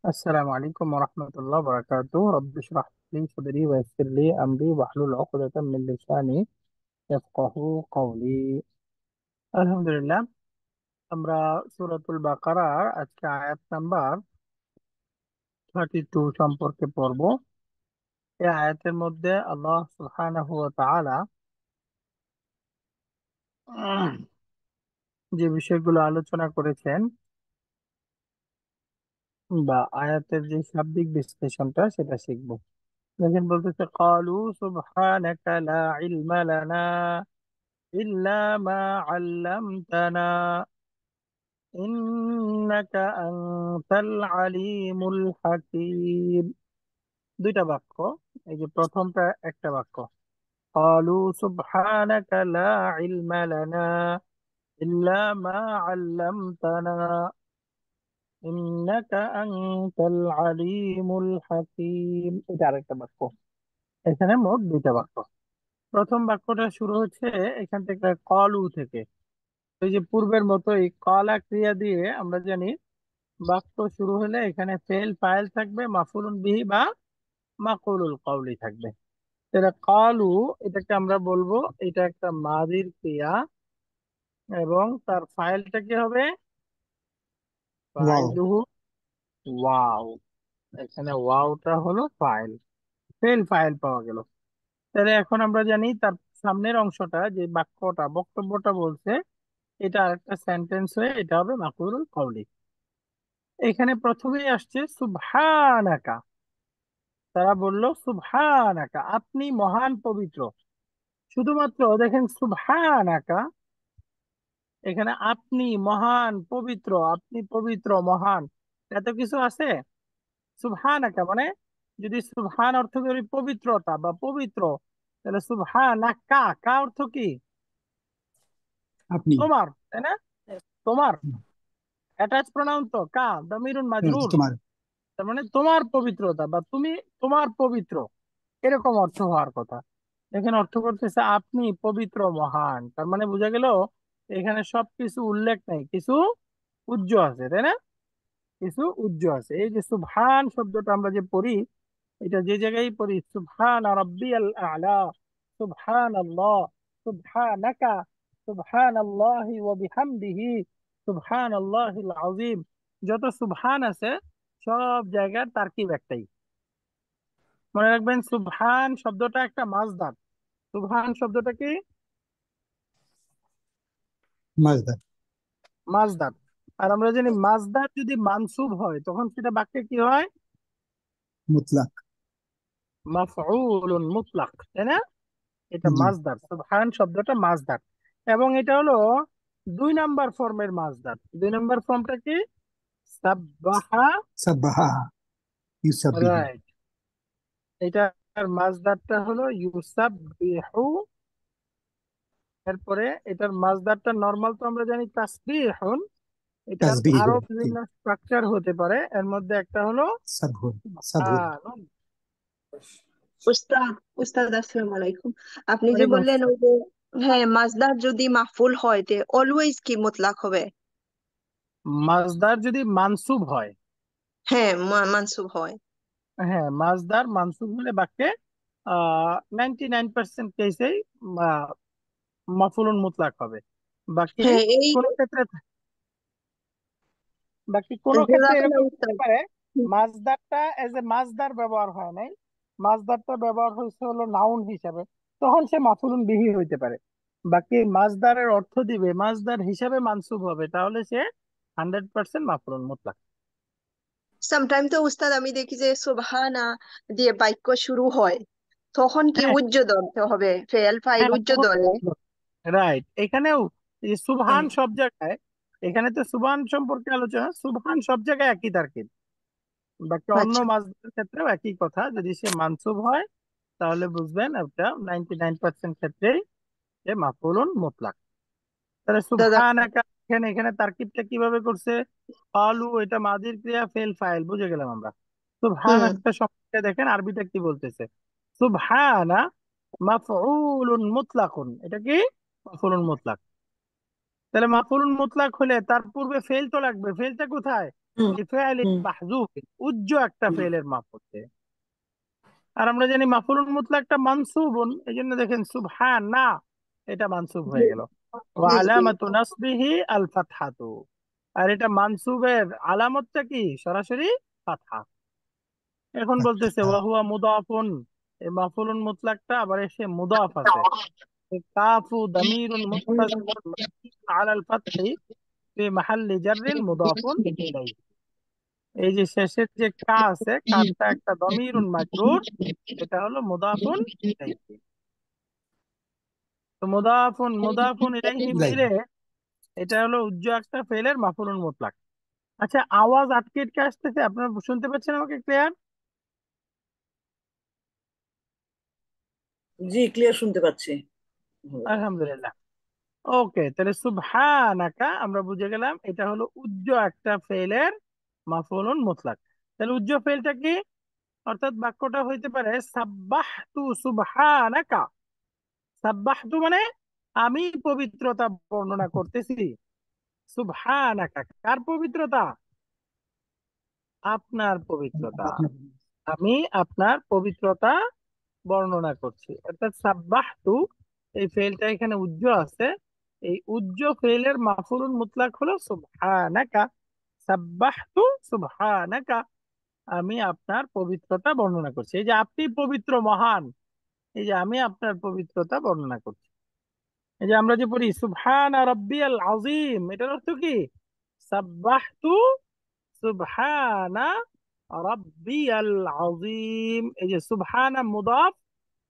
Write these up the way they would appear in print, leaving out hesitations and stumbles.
السلام عليكم ورحمة الله وبركاته. رب اشرح لي صدري ويسر لي أمري واحلل عقدة من لساني يفقه قولي. আলহামদুলিল্লাহ, আমরা সূরাতুল বাকারার আজকে আয়াত নাম্বার 32 সম্পর্কে পড়ব। এই আয়াতের মধ্যে আল্লাহ সুবহানাহু ওয়া তাআলা যে বিষয়গুলো আলোচনা করেছেন বা আয়াতের যে শাব্দিক বিশ্লেষণটা সেটা শিখব। দেখেন, বলতেছে ক্বালু সুবহানাকা লা ইলমা লানা ইল্লা মা আল্লামতানা ইন্নাকা আনতাল আলিমুল হাকিম। দুইটা বাক্য। এই যে প্রথমটা একটা বাক্য, ক্বালু সুবহানাকা লা ইলমা লানা ইল্লা মা আল্লামতানা ইন্নাকা আনতাল আলিমুল হাকিম। এটা আরেকটা বাক্য। এখানে মোট দুইটা বাক্য। প্রথম বাক্যটা শুরু হচ্ছে এখান থেকে, কলু থেকে। এই যে পূর্বের মতো এই কলা ক্রিয়া দিয়ে আমরা জানি বাক্য শুরু হলে এখানে ফেল ফাইল থাকবে, মাফুলুন বিহি বা মাকুলুল কওলি থাকবে। এটা কলু, এটাকে আমরা বলবো এটা একটা মাজির ক্রিয়া এবং তার ফাইলটা কি হবে? ওয়াও। ফাইলুহু ওয়াও। এখানে ওয়াওটা হলো ফাইল, ফেল ফাইল পাওয়া গেল। তাহলে এখন আমরা জানি তার সামনের অংশটা যে বাক্যটা বক্তব্যটা বলছে এটা আরেকটা সেন্টেন্স হয়ে এটা হবে মাফউলুল কওলি। এখানে প্রথমেই আসছে সুবহানাকা। তারা বলল সুবহানাকা, আপনি মহান পবিত্র। শুধুমাত্র দেখেন সুবহানাকা, এখানে আপনি মহান পবিত্র, আপনি পবিত্র মহান, এত কিছু আছে। সুবহানাকা মানে যদি সুবহান অর্থ করি পবিত্রতা বা পবিত্র, তাহলে সুবহানাকা কা অর্থ কি? আপনি। তোমার, তাই না? তোমার অ্যাটাচ প্রনাউন তো কা দামিরুন মাজরুর। তোমার। তার মানে তোমার পবিত্রতা বা তুমি তোমার পবিত্র, এরকম অর্থ হওয়ার কথা। এখানে অর্থ করতেছে আপনি পবিত্র মহান, তার মানে বোঝা গেল এখানে সবকিছু উল্লেখ নাই, কিছু উজ্জ আছে, তাই না? কিছু উজ্জ আছে। এই যে সুবহান শব্দটা আমরা যে পড়ি, এটা যে জায়গায় পড়ি সুবহান রাব্বিয়াল আ'লা, সুবহান আল্লাহ, সুবহানাকা, সুবহান আল্লাহি ওয়া বিহামদিহি, সুবহান আল্লাহিল আযীম, যত সুবহান আছে সব জায়গার তারকিব একটাই। মনে রাখবেন সুবহান শব্দটা একটা মাজদার। সুবহান শব্দটা কি? মাজদার। মাজদার। আর আমরা জানি মাজদার যদি মানসুব হয় তখন সেটা বাক্যে কি হয়? মুতলাক। মাফউলুন মুতলাক, তাই না? এটা জি। মাজদার, সুবহান শব্দটা মাজদার। এবং এটা হলো 2 নাম্বার ফর্মের মাজদার। 2 নাম্বার ফর্মটা কি? সাব্বাহা। সাব্বাহা ইউসাব্বিহু। রাইট। এটার মাজদারটা হলো ইউসাববিহু। এরপরে এটার মাজদারটা নরমাল তো আমরা জানি তাসবিহুন। এটার তাসবিহু। আরো জি। বিভিন্ন স্ট্রাকচার হতে পারে, এর মধ্যে একটা হলো সাবহুন। সাবহুন। সুবহান। উস্তাদ উস্তাদ আসসালামু আলাইকুম। আপনি যে ওয়ালাইকুম বললেন আসসালাম। ওই যে, হ্যাঁ, মাসদার যদি মাফুল হয় তে অলওয়েজ কি মুতলাক হবে? মাজদার যদি মানসুব হয়, হ্যাঁ, মানসুব হয়। হ্যাঁ মাজদার মানসুব হলে বাক্যে 99% কেসেই মাফুলুন মুতলাক হবে। বাকি হ্যাঁ, এই কোন ক্ষেত্রে, বাকি কোন ক্ষেত্রে জাযাকাল্লাহ এরকম হতে উস্তাদ। পারে মাজদারটা এজ এ মাজদার ব্যবহার হয় নাই, মাজদারটা ব্যবহার হয়েছে হলো নাউন হিসাবে, তখন সে মাফুলুন বিহি হইতে পারে। বাকি মাজদারের অর্থ দিবে, মাজদার হিসাবে মানসুব হবে, তাহলে সে 100% মাফুলুন মুতলাক। সামটাইম তো উস্তাদ আমি দেখি যে সুবহানা দিয়ে বাক্য শুরু হয়, তখন কি হ্যাঁ, উজ্জ ধরতে হবে? ফেল ফাইল হ্যাঁ, উজ্জ ধরলে? রাইট। এখানেও এই যে হুম, সুবহান সব জায়গায়, এখানে তো সুবহান সম্পর্কে আলোচনা, সুবহান সব জায়গায় একই তারকিব। বাকি অন্য আচ্ছা। মাজদার ক্ষেত্রেও একই কথা, যদি সে মানসুব হয় তাহলে বুঝবেন এটা 99% ক্ষেত্রেই সে মাফউলুন মুতলাক। তাহলে জাযাকাল্লাহ। সুবহানাকা, এখানে এখানে তারকিবটা কিভাবে করছে? আলু, এটা মাজির ক্রিয়া ফেল ফাইল বুঝে গেলাম আমরা। হুম। সুবহানাকা সম্পর্কে দেখেন আরবিটা কি বলতেছে, সুবহানা মাফউলুন মুতলাকুন, এটা কি? মাফউলুন মুতলাক। তাহলে মাফউলুন মুতলাক হলে তার পূর্বে ফেল তো লাগবে, ফেলটা কোথায়? হুম লিফিআল হুম মাহযুফ, উজ্জ একটা হুম ফেলের মাপ হচ্ছে। আর আমরা জানি মাফউলুল মুতলাকটা মানসুবুন, এই জন্য দেখেন সুবহানা, এটা মানসুব জি হয়ে গেল। ওয়া জি জি আলামাতু নাসবিহি আল ফাতহাতু, আর এটা মানসুবের আলামতটা কি? সরাসরি ফাতহা। এখন বলতেছে ফাতহা। ওয়া হুয়া মুদাফুন, এই মাফউলুল মুতলাকটা আবার এসে মুদাফ আছে। কাফু দামিরুন মুত্তাসিলুন আলাল ফাতহি ফি মাহাল্লি জাররিন মুদাফুন ইলাইহি। এই যে শেষের যে কা আছে, কাটা একটা দমিরুন মাজরুর, এটা হলো মুদাফুন ইলাইহি। তো মুদাফুন মুদাফুন ইলাইহি ইলাইহি। মিলে এটা হলো উজ্জ্ব একটা ফেলের মাফুলুল মুতলাক। আচ্ছা, আওয়াজ আটকে আটকে আসতেছে, আপনারা শুনতে পাচ্ছেন আমাকে ক্লিয়ার? জি, ক্লিয়ার শুনতে পাচ্ছি। ভালো। আলহামদুলিল্লাহ। ওকে, তাহলে সুবহানাকা আমরা বুঝে গেলাম এটা হলো উজ্জ্ব একটা ফেলের মাফুলুল মুতলাক। তাহলে উজ্জ্ব ফেলটা কি? অর্থাৎ বাক্যটা হইতে পারে সাব্বাহতু সুবহানাকা। সাব্বাহতু মানে আমি পবিত্রতা বর্ণনা করতেছি। সুবহানাকা কার পবিত্রতা? আপনার পবিত্রতা। আপনার আমি আপনার পবিত্রতা বর্ণনা করছি। অর্থাৎ সাব্বাহতু, এই ফেলটা এখানে উজ্জ্ব আছে, এই উজ্জ্ব ফেলের মাফুলুল মুতলাক হলো সুবহানাকা। সাব্বাহতু সুবহানাকা, আমি আপনার পবিত্রতা বর্ণনা করছি। এই যে আপনি পবিত্র মহান, এই যে আমি আপনার পবিত্রতা বর্ণনা করছি। এই যে আমরা যে পড়ি সুবহানা রাব্বিয়াল আযীম, এটার অর্থ কি? সাব্বাহতু সুবহানা রাব্বিয়াল আযীম। এই যে সুবহানা মুদাফ,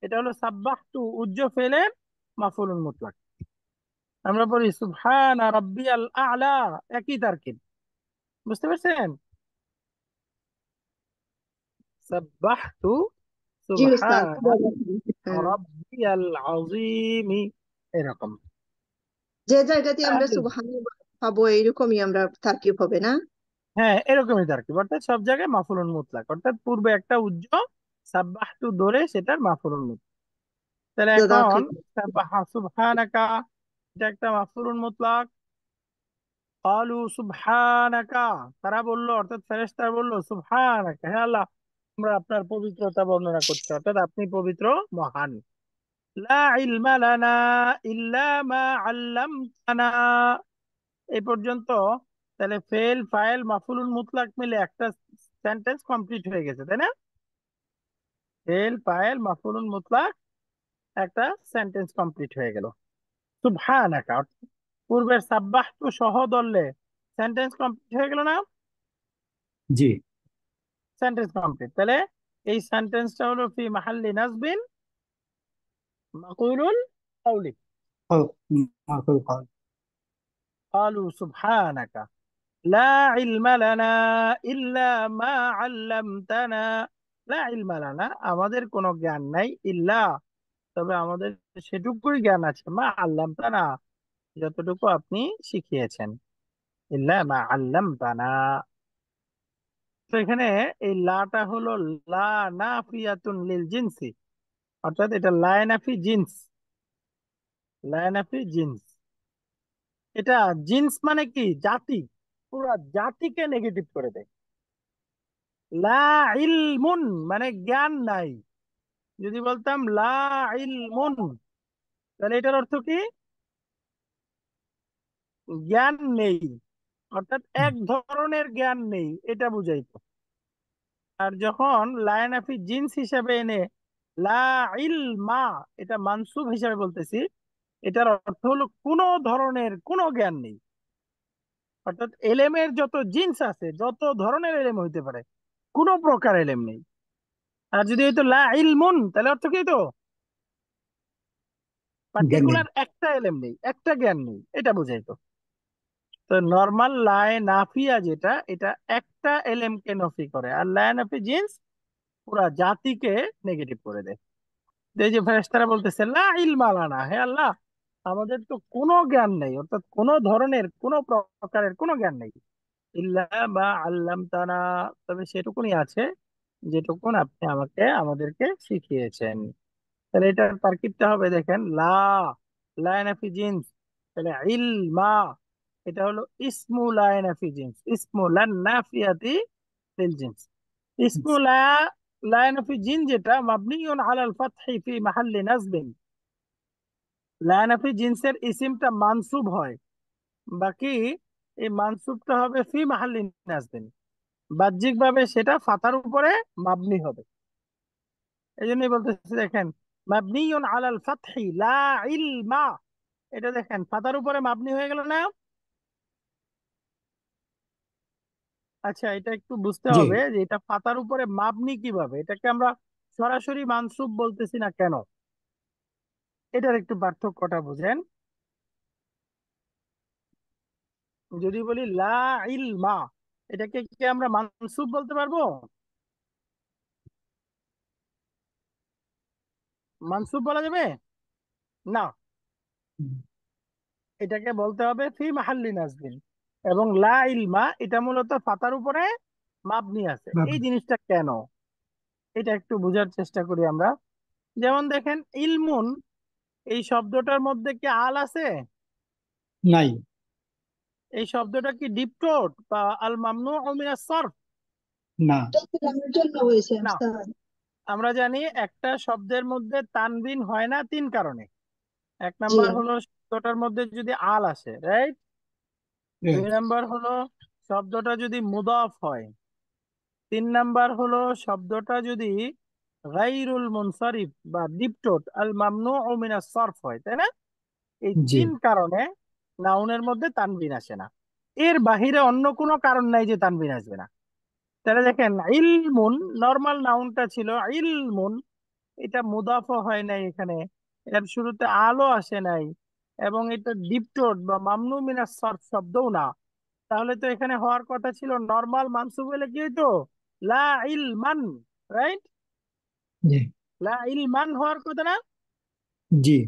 এটা হলো সাব্বাহতু উজ্জ ফেলের মাফউলুল মুতলাক। আমরা বলি সুবহানা রাব্বিয়াল আ'লা, একই তারকিব। বুঝতে পারছেন? সাব্বাহতু জি উস্তাদ, সুবহানা হ্যাঁ। রাব্বিয়াল আযীম, এরকম। যে জায়গাতে আমরা তাহলে সুবহান পাবো এরকমই আমরা তারকিব হবে না? হ্যাঁ, এরকমই তারকিব, অর্থাৎ সব জায়গায় মাফউলুল মুতলাক, অর্থাৎ পূর্বে একটা উজ্জ সাব্বাহতু ধরে সেটার মাফউলুল মুতলাক। তাহলে এখন জাযাকাল্লাহ। সুবহানাকা, এটা একটা মাফউলুল মুতলাক। ক্বালু সুবহানাকা, তারা বললো, অর্থাৎ ফেরেশতারা বললো সুবহানাকা, হে আল্লাহ, আমরা আপনার পবিত্রতা বর্ণনা করছি, অর্থাৎ আপনি পবিত্র মহান। লা ইলমা লানা ইল্লা মা আল্লামতানা, এই পর্যন্ত। তাহলে ফেল ফাইল মাফুলুল মুতলাক মিলে একটা সেন্টেন্স কমপ্লিট হয়ে গেছে, তাই না? ফেল ফাইল মাফুলুল মুতলাক, একটা সেন্টেন্স কমপ্লিট হয়ে গেল। সুবহানাকা, পূর্বের সাব্বাহতু সহ ধরলে সেন্টেন্স কমপ্লিট হয়ে গেল না? জি। Sentence complete. তাহলে এই সেন্টেন্সটা হলো ফি মাহাল্লি নাসবিন মাকুলুল কওলি। মাকুল কওল। قالوا سبحانك لا علم لنا إلا ما علمتنا। লা ইলমা লানা, আমাদের কোনো জ্ঞান নাই, ইল্লা, তবে আমাদের সেটুকুই জ্ঞান আছে, মা আল্লামতানা, যতটুকু আপনি শিখিয়েছেন। ইল্লা মা আল্লামতানা। তো এখানে এই লাটা হলো লা নাফিয়াতুন লিল জিনসি, অর্থাৎ এটা লা নাফি জিন্স, লা নাফি জিন্স। এটা জিন্স মানে কি? জাতি, পুরা জাতিকে নেগেটিভ করে দেয়। লা ইলমুন মানে জ্ঞান নাই। যদি বলতাম লা ইলমুন, তাহলে এটার অর্থ কি? জ্ঞান নেই, অর্থাৎ এক ধরনের জ্ঞান নেই, এটা বুঝাইতো। আর যখন লায়নাফি জিন্স হিসাবে এনে লা ইলমা, এটা মানসুব হিসাবে বলতেছি, এটার অর্থ হলো কোনো ধরনের কোনো জ্ঞান নেই। অর্থাৎ এলেমের যত জিন্স আছে, যত ধরনের এলেম হইতে পারে, কোনো প্রকার এলেম নেই। আর যদি হইতো লা ইলমুন, তাহলে অর্থ কি হইতো? জ্ঞান নেই। পার্টিকুলার একটা এলেম নেই, একটা জ্ঞান নেই, এটা বুঝাইতো। তো নর্মাল লায়ে নাফিয়া যেটা, এটা একটা এলেমকে নফি করে, আর লায়ে নাফি জিন্স পুরা জাতিকে নেগেটিভ করে দেয়। তো এই যে ফেরেশতারা বলতেছে লা ইলমা লানা, হে আল্লাহ, আমাদের তো কোনো জ্ঞান নেই, অর্থাৎ কোনো ধরনের কোনো প্রকারের কোনো জ্ঞান নেই। ইল্লা মা আল্লামতানা, তবে সেটুকুনি আছে যেটুকুন আপনি আমাদেরকে শিখিয়েছেন। তাহলে এটার তারকিবটা হবে, দেখেন, লা, লা নাফি জিন্স, তাহলে ইলমা, এটা হলো ইসমু লা নাফি জিন্স, ইসমু লান নাফিয়াতি লিল জিন্স। ইসমু লা নাফি জিন যেটা মাবনিউন আলাল ফাতহি ফি মাহাল্লি নাসবিন, লা নাফি জিন্সের ইসিমটা মানসুব হয়, বাকি এই মানসুবটা হবে ফি মাহাল্লি নাসবিন, বাহ্যিক ভাবে সেটা ফাতার উপরে মাবনি হবে। এই জন্যই বলতেছি দেখেন, মাবনিউন আলাল ফাতহি লা ইলমা, এটা দেখেন ফাতার উপরে মাবনি হয়ে গেল না? আচ্ছা, এটা একটু বুঝতে জি। হবে যে এটা ফাতার উপরে মাবনি কিভাবে, এটাকে আমরা সরাসরি মানসুব বলতেছি না কেন, এটার একটু পার্থক্যটা বুঝেন। যদি বলি লা ইলমা, এটাকে কি আমরা মানসুব বলতে পারবো? মানসুব বলা যাবে না, হুম, এটাকে বলতে হবে ফি মাহাল্লি নাসবিন। এবং লা ইলমা এটা মূলত ফাতার উপরে মাবনি আছে, এই ভাবি। জিনিসটা কেন, এটা একটু বোঝার চেষ্টা করি আমরা। যেমন দেখেন ইলমুন, এই শব্দটার মধ্যে কি আল আছে? নাই। এই শব্দটা কি ডিপটোট বা আল মামনু মিনাস সরফ? না। আমার জন্য হয়েছে না। স্যার। আমরা জানি একটা শব্দের মধ্যে তানবিন হয় না তিন কারণে। এক জি। নাম্বার হলো শব্দটার মধ্যে যদি আল আসে, রাইট। দুই রাইট। নাম্বার হলো শব্দটা যদি মুদাফ হয়। তিন নাম্বার হলো শব্দটা যদি গাইরুল মুনসারিফ বা ডিপটোট আল মামনু মিনাস সরফ হয়, তাই না? এই জি। তিন কারণে নাউনের মধ্যে তানবিন আসে না। এর বাহিরে অন্য কোনো কারণ নাই যে তানবিন আসবে না। তাহলে দেখেন ইলমুন, নর্মাল নাউনটা ছিল ইলমুন, এটা মুদাফ হয় নাই এখানে, এর শুরুতে আলো আসে নাই, এবং এটা ডিপটোট বা মামনু মিনাস সরফ শব্দও না। তাহলে তো এখানে হওয়ার কথা ছিল নর্মাল মানসুব হলে কি হইতো? লা ইলমান, রাইট। জি। লা ইলমান হওয়ার কথা না? জি।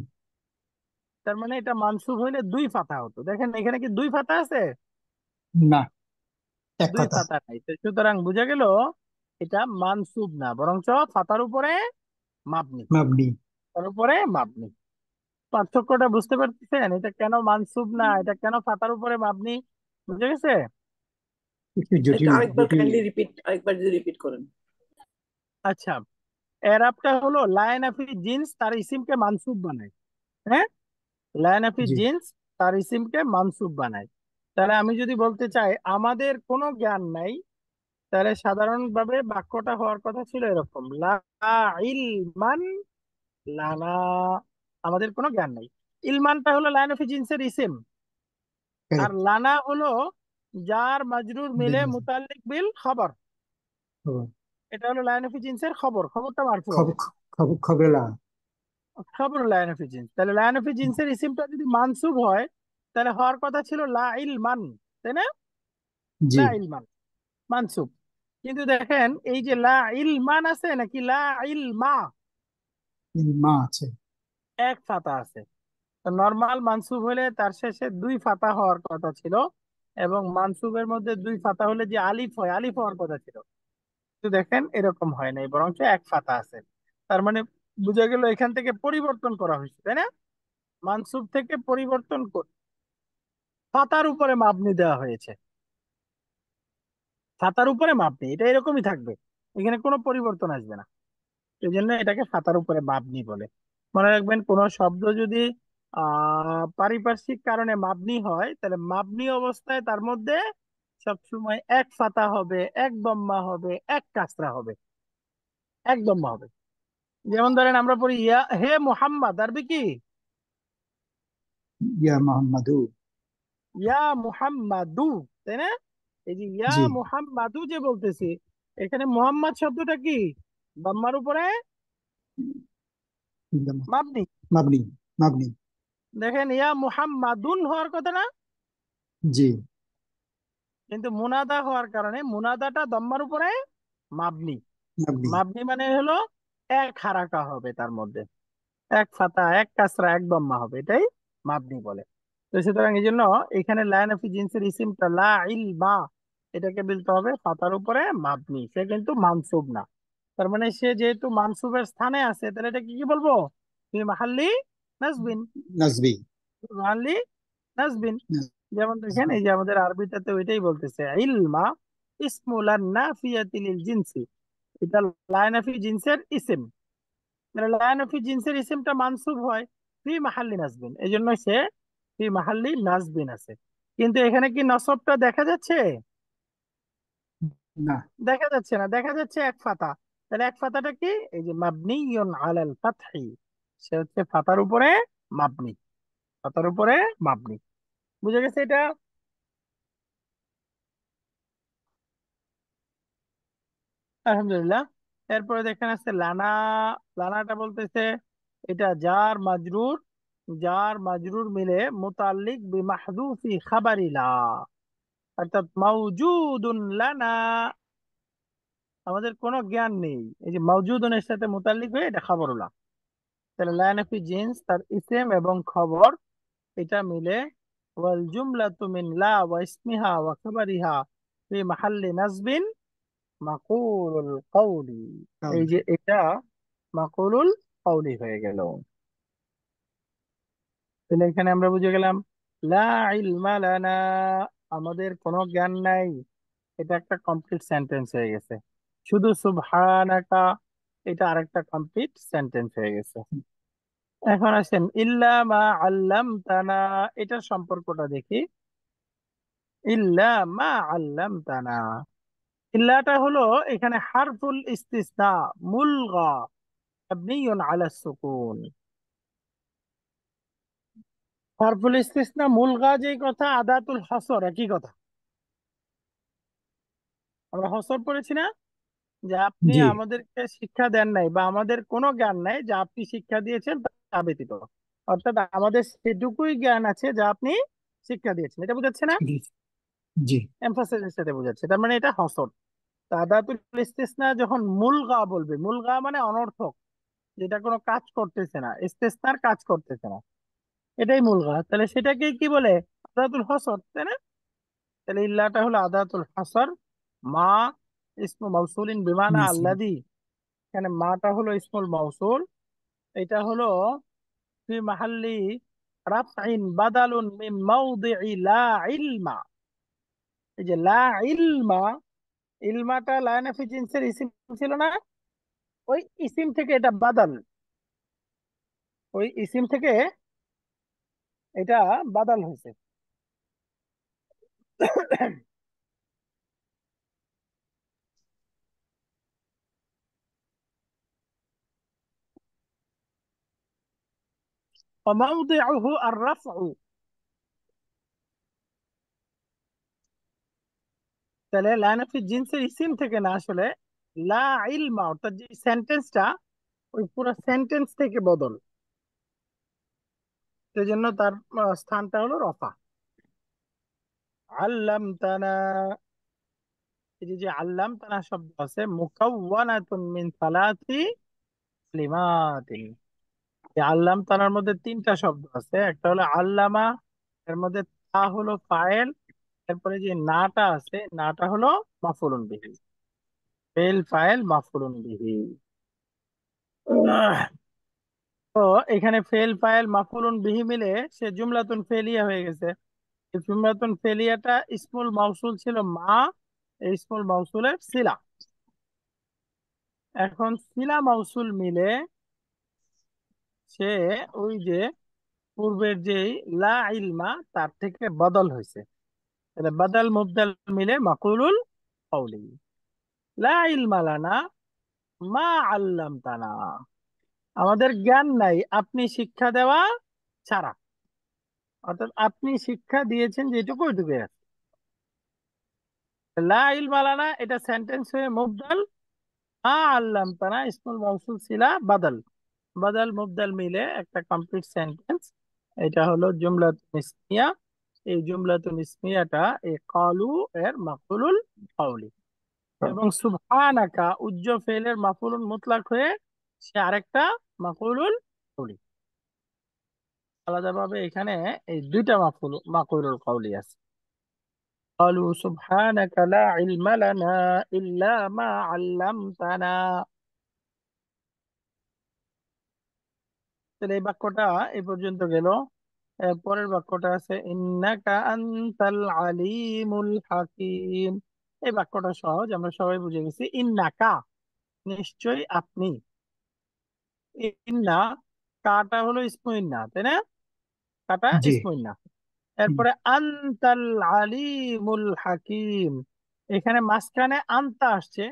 তার মানে এটা মানসুব হইলে দুই ফাতা হতো। দেখেন এখানে কি দুই ফাতা আছে? না, এক দুই কথা। ফাতা নাই, তো সুতরাং বোঝা গেল এটা মানসুব না, বরঞ্চ ফাতার উপরে মাবনি, মাবনি। তার উপরে মাবনি। পার্থক্যটা বুঝতে পারতেছেন? এটা কেন মানসুব না, এটা কেন ফাতার উপরে মাবনি, বুঝে গেছে? একটু এটা জটিল আরেকবার জটিল। কাইন্ডলি রিপিট, আরেকবার যদি রিপিট করেন। আচ্ছা, এরাবটা হলো লায়নাফি জিন্স তার ইসিমকে মানসুব বানায়, হ্যাঁ, লায়নাফি জি। জিন্স তার ইসিমকে মানসুব বানায়। তাহলে আমি যদি বলতে চাই আমাদের কোনো জ্ঞান নাই, তাহলে সাধারণভাবে বাক্যটা হওয়ার কথা ছিল এরকম, লা ইলমান লানা, আমাদের কোনো জ্ঞান নাই। ইলমানটা হলো লায়নাফি জিন্সের ইসিম, আর কারেক্ট। লানা হলো জার মাজরুর মিলে মুতাল্লিক বিল খবর, খবর। এটা হলো লায়নাফি জিন্সের খবর, খবরটা মারফু হবে, খবর। খবর খবরে লা। খবর লায়নাফি জিন্স। তাহলে লায়নাফি জিন্সের ইসিমটা যদি মানসুব হয়, তাহলে হওয়ার কথা ছিল লা ইলমান, তাই না? জি। লা ইলমান মানসুব। কিন্তু দেখেন এই যে লা ইলমান আছে নাকি লা ইলমা, মা আছে। এক ফাতা আছে। নর্মাল মানসুব হলে তার শেষে দুই ফাতা হওয়ার কথা ছিল, এবং মানসুবের মধ্যে দুই ফাতা হলে যে আলিফ হয়, আলিফ হওয়ার কথা ছিল। কিন্তু দেখেন এরকম হয় নাই, বরঞ্চ এক ফাতা আছে। তার মানে বোঝা গেল এখান থেকে পরিবর্তন করা হয়েছে, তাই না? মানসুব থেকে পরিবর্তন করে ফাতার উপরে মাবনি দেওয়া হয়েছে, ফাতার উপরে মাবনি, এটা এরকমই থাকবে, এখানে কোনো পরিবর্তন আসবে না। এই জন্য এটাকে ফাতার উপরে মাবনি বলে। মনে রাখবেন কোন শব্দ যদি পারিপার্শ্বিক কারণে মাবনি হয়, তাহলে মাবনি অবস্থায় তার মধ্যে সবসময় এক ফাতা হবে, এক দম্মা হবে, এক কাসরা হবে, এক দম্মা হবে। যেমন ধরেন আমরা পড়ি ইয়া হে মুহাম্মদ, আরবি কি? ইয়া মোহাম্মদু। ইয়া মুহাম্মাদু, তাই না? এই যে ইয়া জি। মুহাম্মাদু যে বলতেছি, এখানে মুহাম্মদ শব্দটা কি দম্মার উপরে মাবনি। মাবনি। মাবনি। দেখেন ইয়া মুহাম্মাদুন হওয়ার কথা না, জি। কিন্তু মুনাদা হওয়ার কারণে মুনাদাটা দম্মার উপরে মাবনি। মাবনি। মাবনি মানে হলো এক হারাকা হবে তার মধ্যে, এক ফাতা, এক কাসরা, এক দম্মা হবে, এটাই মাবনি বলে। তো সুতরাং এই জন্য এখানে লায়ন অফ জিন্সের ইসিমটা লা ইল বা, এটাকে বলতে হবে ফাতার উপরে মাবনি, সে কিন্তু মানসুব না। তার মানে সে যেহেতু মানসুবের স্থানে আছে, তাহলে এটা কি কি বলবো? ফি মাহাল্লি নাসবিন, নাজবি। মাহাল্লি নাসবিন। যেমন দেখেন, এই যে আমাদের আরবিতে তো এটাই বলতেছে, ইলমা ইসমুলান নাফিয়াতি লিল জিনসি, এটা লায়নাফি জিনসের ইসিম। মানে লায়নাফি জিনসের ইসিমটা মানসুব হয় ফি মাহাল্লি নাসবিন, এই জন্য সে ফি মাহাল্লি নাসবিন আছে। কিন্তু এখানে কি নসবটা দেখা যাচ্ছে? না। দেখা যাচ্ছে না, দেখা যাচ্ছে এক ফাতা। তাহলে এক ফাতাটা কি? এই যে মাবনিয়ুন আলাল ফাতহি, সে হচ্ছে ফাতার উপরে মাবনি, ফাতার উপরে মাবনি। বুঝে গেছে এটা? আলহামদুলিল্লাহ। এরপরে দেখেন আছে লানা। লানাটা বলতেছে এটা জার মাজরুর, জার মাজরুর মিলে মুতাল্লিক বিমাহযুফি খাবারি লা, অর্থাৎ মাওজুদুন লানা, আমাদের কোনো জ্ঞান নেই। এই যে মাওজুদুনের সাথে মুতাল্লিক হয়ে এটা খবরুল্লাহ। তাহলে লানাফি জিন্স তার ইসেম এবং খবর এটা মিলে ওয়াল জুমলাতু মিন লা ওয়া ইসমিহা ওয়া খাবারিহা ফি মাহাল্লি নাসবিন মাকুলুল কওলি। এই তাহলে যে এটা মাকুলুল কওলি হয়ে গেল। তাহলে এখানে আমরা বুঝে গেলাম লা ইলমা লানা, আমাদের কোনো জ্ঞান নাই, এটা একটা কমপ্লিট সেন্টেন্স হয়ে গেছে। শুধু সুবহানাকা, এটা আরেকটা কমপ্লিট সেন্টেন্স হয়ে গেছে। এখন আসেন ইল্লা মা আল্লামতানা, এটার সম্পর্কটা দেখি। ইল্লা মা আল্লামতানা, ইল্লাটা হলো এখানে হারফুল ইস্তিসনা মুলগা মাবনিয়ুন আলা সুকুন। হারফুল ইস্তিসনা মুলগা যেই কথা, আদাতুল হসর একই কথা। আমরা হসর পড়েছি না, যে আপনি জি আমাদেরকে শিক্ষা দেন নাই বা আমাদের কোনো জ্ঞান নাই, যা আপনি শিক্ষা দিয়েছেন তা ব্যতীত। অর্থাৎ আমাদের সেটুকুই জ্ঞান আছে যা আপনি শিক্ষা দিয়েছেন, এটা বোঝাচ্ছে না? জি জি এমফাসিসের সাথে বোঝাচ্ছে, তার মানে এটা হসর। তাদাতুল ইস্তিসনা যখন মুলগা বলবে, মুলগা মানে অনর্থক, যেটা কোনো কাজ করতেছে না, ইস্তিসনার কাজ করতেছে না, এটাই মুলগা। তাহলে সেটাকে কি বলে? আদাতুল হসর, তাই না? তাহলে ইল্লাটা হলো আদাতুল হসর। মা ইসমু মাউসুলিন বিমানা মিউজিক। আল্লাদি, এখানে মাটা হলো ইসমুল মাউসুল, এটা হলো ফি মাহাল্লি রাফইন বাদালুন মিন মাউদিই লা ইলমা। এই যে লা ইলমা, ইলমাটা লায়নাফি জিনসের ইসিম ছিল না, ওই ইসিম থেকে এটা বাদাল, ওই ইসিম থেকে এটা বাদাল হয়েছে। وموضعه الرفع। তাহলে লায়নাফি জিনসের ইসিম থেকে না, আসলে লা ইলমা অর্থাৎ যে সেন্টেন্সটা, ওই পুরো সেন্টেন্স থেকে বদল, সেজন্য তার স্থানটা হলো রফা। আল্লামতানা, এই যে আল্লামতানা শব্দ আছে মুকাওয়ানাতুন মিন সালাতি কালিমাতিন। এই আল্লামতানার মধ্যে তিনটা শব্দ আছে, একটা হলো আল্লামা, এর মধ্যে তা হলো ফাইল, এরপরে যে নাটা আছে, নাটা হলো মাফউলুন বিহি, ফেল ফাইল মাফউলুন বিহি। তো এখানে ফেল ফাইল মাফউলুন বিহি মিলে সে জুমলাতুন ফেলিয়া হয়ে গেছে। এই জুমলাতুন ফেলিয়াটা ইসমুল মাউসুল ছিল মা, এই ইসমুল মাউসুলের সিলা। এখন সিলা মাউসুল মিলে সে ওই যে পূর্বের যে লা ইলমা তার থেকে বদল হয়েছে। তাহলে বদল মুবদল মিলে মাকুলুল কওলি। লা ইলমা লানা মা আল্লামতানা, আমাদের জ্ঞান নাই আপনি শিক্ষা দেওয়া ছাড়া। অর্থাৎ আপনি শিক্ষা দিয়েছেন যেটুকু ওইটুকুই আছে। লা ইলমা লানা এটা সেন্টেন্স হয়ে মুবদল, মা আল্লামতানা ইসমুল মাউসুল সিলা বাদল, বাদল মুবদল মিলে একটা কমপ্লিট সেন্টেন্স। এটা হলো জুমলাতুন ইসমিয়া। এই জুমলাতুন ইসমিয়াটা এই কালু এর মাফউলুল কওলি, এবং সুবহানাকা উজ্জ ফেলের মাফউলুল মুতলাক হয়ে সে আরেকটা মাফউলুল কওলি। আলাদাভাবে এখানে এই দুইটা মাফউলুল কওলি আছে। قالوا سبحانك لا علم لنا إلا ما علمتنا। তাহলে এই বাক্যটা এই পর্যন্ত গেল। পরের বাক্যটা আছে ইন্নাকা আনতাল আলিমুল হাকিম। এই বাক্যটা সহজ, আমরা সবাই বুঝে গেছি। ইন্নাকা নিশ্চয়ই আপনি। ইন্না, কাটা হলো ইসমু ইন্না, তাই না? কাটা জি। ইসমু ইন্না। হুম, এরপরে আনতাল আলিমুল হাকিম, এখানে মাঝখানে আনতা আসছে।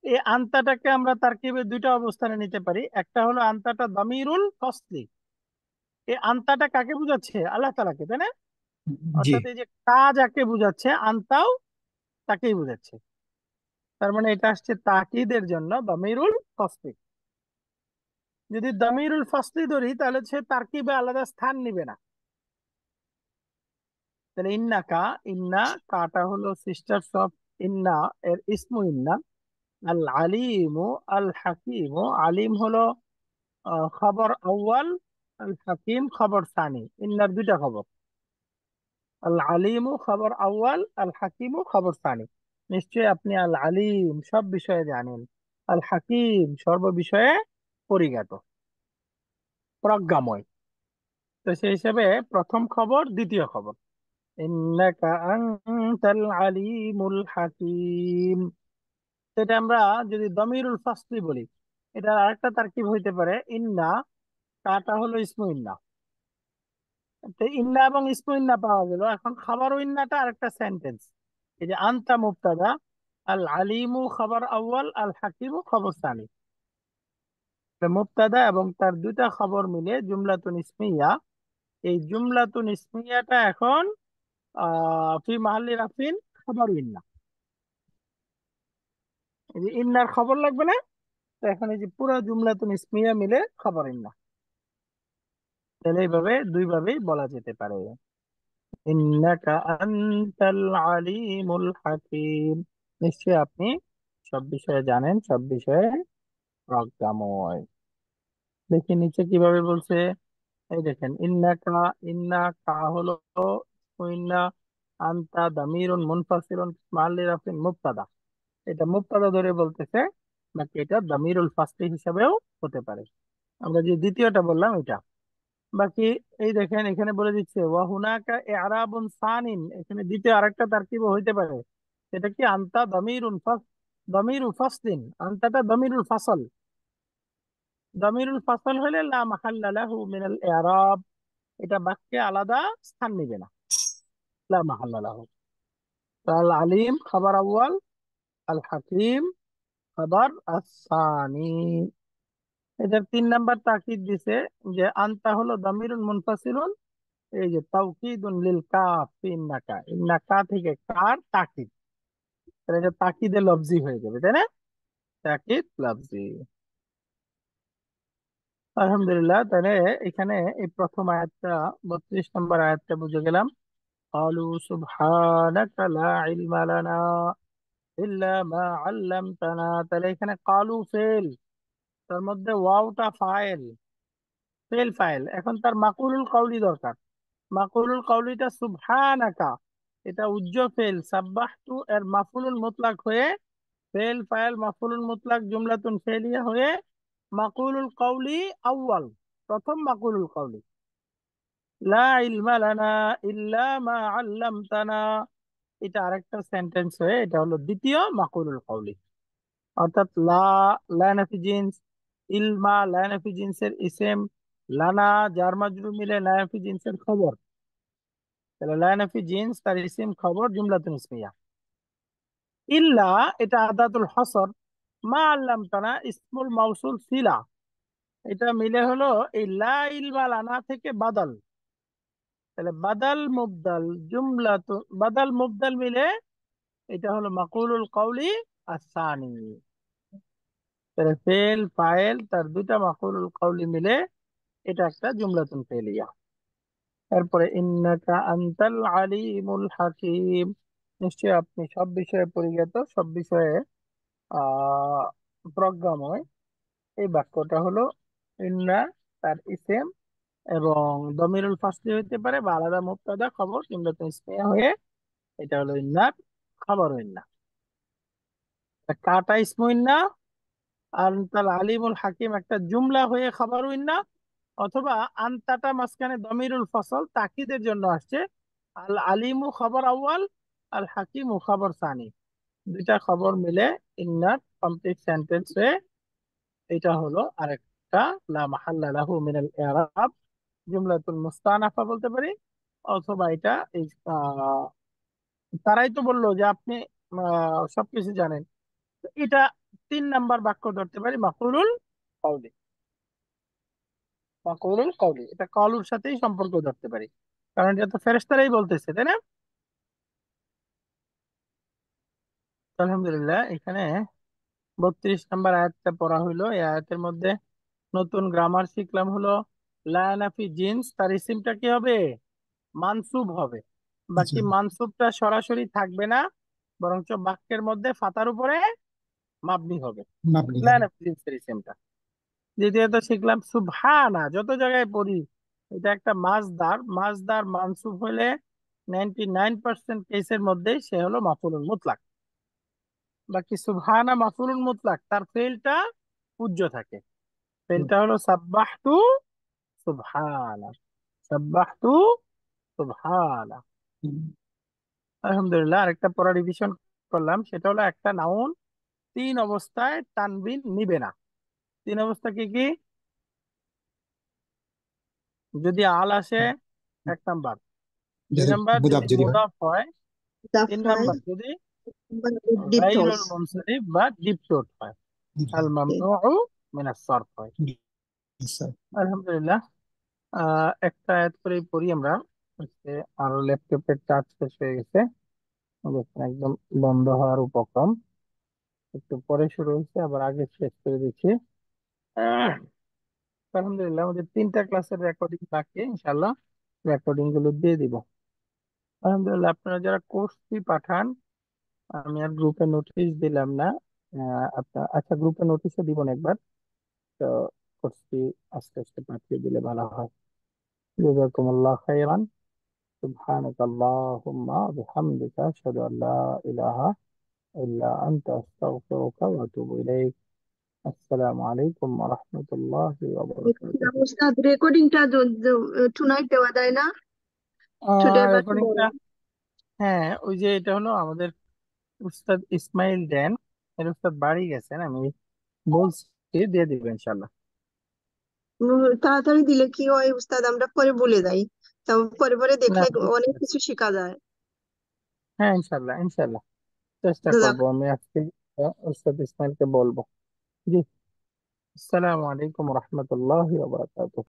এই আনতাটাকে আমরা তারকিবে দুইটা অবস্থানে নিতে পারি। একটা হলো আনতাটা দামিরুল ফসলি। এই আনতাটা কাকে বোঝাচ্ছে? আল্লাহ তাআলাকে, তাই না? জি। অর্থাৎ এই যে কা যাকে বোঝাচ্ছে, আনতাও তাকেই বোঝাচ্ছে। তার মানে এটা আসছে তাকিদের জন্য দামিরুল ফসলি। যদি দামিরুল ফসলি ধরি তাহলে সে তারকিবে আলাদা স্থান নিবে না। তাহলে ইন্না কা, ইন্না কাটা হলো সিস্টার্স অফ ইন্না, এর ইসমু ইন্না। আল আলিমু, আল হাকিমু, আলিম হলো খবর আউয়াল, আল হাকিম খবর সানি। ইন্নার দুইটা খবর, আল আলিমু খবর আউয়াল, আল হাকিমু খবর সানি। নিশ্চয়ই আপনি আল আলিম সব বিষয়ে জানেন, আল হাকিম সর্ব বিষয়ে পরিজ্ঞাত, প্রজ্ঞাময়। তো সেই হিসেবে প্রথম খবর দ্বিতীয় খবর, ইন্নাকা আনতাল আলিমুল হাকিম। সেটা আমরা যদি দমিরুল ফাসলি বলি, এটা আরেকটা তারকিব হইতে পারে। ইন্না কাটা হলো ইসমু ইন্না, তো ইন্না এবং ইসমু ইন্না পাওয়া গেল। এখন খাবার ইন্নাটা আরেকটা সেন্টেন্স। এই যে আনতা মুবতাদা, আল আলিমু খবর আউয়াল, আল হাকিমু খবর সানি। মুবতাদা এবং তার দুইটা খবর মিলে জুমলাতুন ইসমিয়া। এই জুমলাতুন ইসমিয়াটা এখন ফি মাহাল্লি রাফিন খবর ইন্না। এই যে ইন্নার খবর লাগবে না, তো এখন এই যে পুরো জুমলাতুন ইসমিয়া মিলে খবর ইন্না। তাহলে এইভাবে দুই ভাবেই বলা যেতে পারে। ইন্নাকা আনতাল আলিমুল হাকিম, নিশ্চয় আপনি সব বিষয়ে জানেন, সব বিষয়ে প্রজ্ঞাময়। দেখি নিচে কিভাবে বলছে। এই দেখেন ইন্নাকা, ইন্নাকা হলো ইন্না, আনতা দামিরুন মুনফাসিলুন মাল্লি রাফিন মুবতাদা। এটা মুবতাদা ধরে বলতেছে, নাকি এটা দামিরুল ফাসলি হিসাবেও হতে পারে। আমরা যে দ্বিতীয়টা বললাম এটা। বাকি এই দেখেন এখানে বলে দিচ্ছে ওয়া হুনাকা ইআরাবুন সানিন, এখানে দ্বিতীয় আরেকটা তারকিব হইতে পারে। সেটা কি আনতা দামিরুন ফাস, দামিরু ফাসলিন, আনতাটা দামিরুল ফাসল। দামিরুল ফাসল হলে লা মাহাল্লা লাহু মিনাল ইআরাব, এটা বাক্যে আলাদা স্থান নেবে না। লা মাহাল্লা লাহু। আল আলিম খাবার আউয়াল, আল হাকিম খাবার আসানি। এটার তিন নাম্বার তাকিদ দিছে যে আনতা হলো দামিরুন মুনফাসিলুন। এই যে তাওকিদুন লিল কাফ ইন্নাকা, ইন্নাকা থেকে কার তাকিদ, তাহলে এটা তাকিদে লফজি হয়ে যাবে, তাই না? তাকিদ লফজি। আলহামদুলিল্লাহ, তাহলে এখানে এই প্রথম আয়াতটা, 32 নম্বর আয়াতটা বুঝে গেলাম। ক্বালু সুবহানাকা লা ইলমা লানা ইল্লা মা আল্লামতানা। তাহলে এখানে ক্বালু ফেল, তার মধ্যে ওয়াওটা ফাইল, ফেল ফাইল। এখন তার মাকুলুল কওলি দরকার। মাকুলুল কওলিটা সুবহানাকা, এটা উজ্জ ফেল সাব্বাহতু এর মাফুলুল মুতলাক হয়ে, ফেল ফাইল মাফুলুল মুতলাক জুমলাতুন ফেলিয়া হয়ে মাকুলুল কওলি আউয়াল, প্রথম মাকুলুল কওলি। লা ইলমা লানা ইল্লা মা আল্লামতানা, এটা আরেকটা সেন্টেন্স হয়ে এটা হলো দ্বিতীয় মাকুলুল কওলি। অর্থাৎ লা, লা নাফি জিন্স, ইলমা লা নাফি জিন্সের ইসেম, লানা জার মাজরুর মিলে লা নাফি জিন্সের খবর। তাহলে লা নাফি জিন্স তার ইসিম খবর জুমলাতুন ইসমিয়া। ইল্লা এটা আদাতুল হসর, মা আল্লাম তানা ইসমুল মাউসুল সিলা। এটা মিলে হলো এই লা ইলমা লানা থেকে বাদাল। তাহলে বাদাল মুবদাল জুমলাতু, বাদাল মুবদাল মিলে এটা হলো মাকুলুল কওলি আসানি। তাহলে ফেল ফাইল তার দুইটা মাকুলুল কওলি মিলে এটা একটা জুমলাতুন ফেলিয়া। এরপরে ইন্নাকা আনতাল আলিমুল হাকিম, নিশ্চয় আপনি সব বিষয়ে পরিজ্ঞাত, সব বিষয়ে আহ প্রজ্ঞাময়। এই বাক্যটা হলো ইন্না তার ইসেম এবং দমিরুল ফাসলি হইতে পারে বা আলাদা মুবতাদা খবর কিংবা তাসনিয়া হয়ে এটা হলো ইন্নার খবর ইন্না। কাটা ইসমু ইন্না আর তাল আলিমুল হাকিম একটা জুমলা হয়ে খবর ইন্না, অথবা আনতাটা মাঝখানে দমিরুল ফসল তাকিদের জন্য আসছে। আল আলিমু খবর আউয়াল, আল হাকিমু খবর সানি, দুইটা খবর মিলে ইন্নার কমপ্লিট সেন্টেন্সে এটা হলো আরেকটা লা মাহাল্লা লাহু মিনাল ইরাব জুমলাতুল মুস্তানাফা বলতে পারি। অথবা এটা এই তারাই তো বললো যে আপনি সবকিছু জানেন। তো এটা 3 নাম্বার বাক্য ধরতে পারি মাকুলুল কওলি। মাকুলুল কওলি এটা কলুর সাথেই সম্পর্ক ধরতে পারি, কারণ এটা তো ফেরেশতারাই বলতেছে, তাই না? তো আলহামদুলিল্লাহ এখানে 32 নাম্বার আয়াতটা পড়া হইলো। এই আয়াতের মধ্যে নতুন গ্রামার শিখলাম হলো লা নাফি জিন্স, তার ইসিমটা কি হবে? মানসুব হবে। জি। বাকি মানসুবটা সরাসরি থাকবে না, বরঞ্চ বাক্যের মধ্যে ফাতার উপরে মাবনি হবে। মাবনি লা হবে। নাফি জিন্সের ইসিমটা। দ্বিতীয়ত শিখলাম সুবহানা, যত জায়গায় পড়ি এটা একটা মাসদার। মাসদার মানসুব হলে 99% কেসের মধ্যে সে হলো মাফুলুল মুতলাক। বাকি সুবহানা মাফুলুল মুতলাক, তার ফেলটা পূজ্য থাকে। ফেলটা হলো সাব্বাহতু সুবহানা, সাব্বাহতু সুবহানা। হুম, আলহামদুলিল্লাহ আরেকটা পড়া রিভিশন করলাম, সেটা হলো একটা নাউন 3 অবস্থায় তানবিন নিবে না। 3 অবস্থা কি কি? যদি আল আসে 1 নাম্বার, দুই যদি নাম্বার মুদাফ যদি যদি হয়। মুদাফ হয়, তিন দাফায় নাম্বার যদি ডিপটোস। গায়রুল মুনসারিফ বা ডিপটোট হয়, আল মামনুউ মিনাস সরফ হয়। স্যার। আলহামদুলিল্লাহ একটা অ্যাড করে পড়ি আমরা হচ্ছে। আর ল্যাপটপের চার্জ শেষ হয়ে গেছে, অবস্থা একদম বন্ধ হওয়ার উপক্রম। একটু পরে শুরু হয়েছে, আবার আগে শেষ করে দিচ্ছি। আহ, আলহামদুলিল্লাহ আমাদের 3টা ক্লাসের রেকর্ডিং বাকি, ইনশাল্লাহ রেকর্ডিং গুলো দিয়ে দিব। আলহামদুলিল্লাহ আপনারা যারা কোর্স ফি পাঠান, আমি আর গ্রুপে নোটিশ দিলাম না। আপনার আচ্ছা গ্রুপে নোটিশও দিব না একবার। তো কোর্স ফি আস্তে আস্তে পাঠিয়ে দিলে ভালো হয়। জাযাকুমুল্লাহ খাইরান। সুবহানাক আল্লাহুম্মা বিহামদিকা আশহাদু আল্লা ইলাহা ইল্লা আনতা আস্তাগফিরুকা ওয়া আতুবু ইলাইক। আসসালামু আলাইকুম ওয়া রাহমাতুল্লাহি ওয়া দেখছিলাম বারাকাতুহু। উস্তাদ রেকর্ডিংটা টুনাইট দেওয়া যায় না? টুডে বা রেকর্ডিংটা, টুমরো? হ্যাঁ ওই যে এটা হলো আমাদের উস্তাদ ইসমাইল দেন। এর উস্তাদ বাড়ি গেছেন, আমি বলছি দিয়ে দিবেন ইনশাল্লাহ। তাড়াতাড়ি দিলে কি হয় উস্তাদ, আমরা পরে ভুলে যাই। তা পরে পরে না দেখলে অনেক বুঝতে কিছু শেখা যায়। হ্যাঁ ইনশাল্লাহ ইনশাল্লাহ চেষ্টা করবো আমি আজকে উস্তাদ ইসমাইলকে বলবো। জি। আসসালামু আলাইকুম রহমতুল্লাহ ওয়া বারাকাতুহু।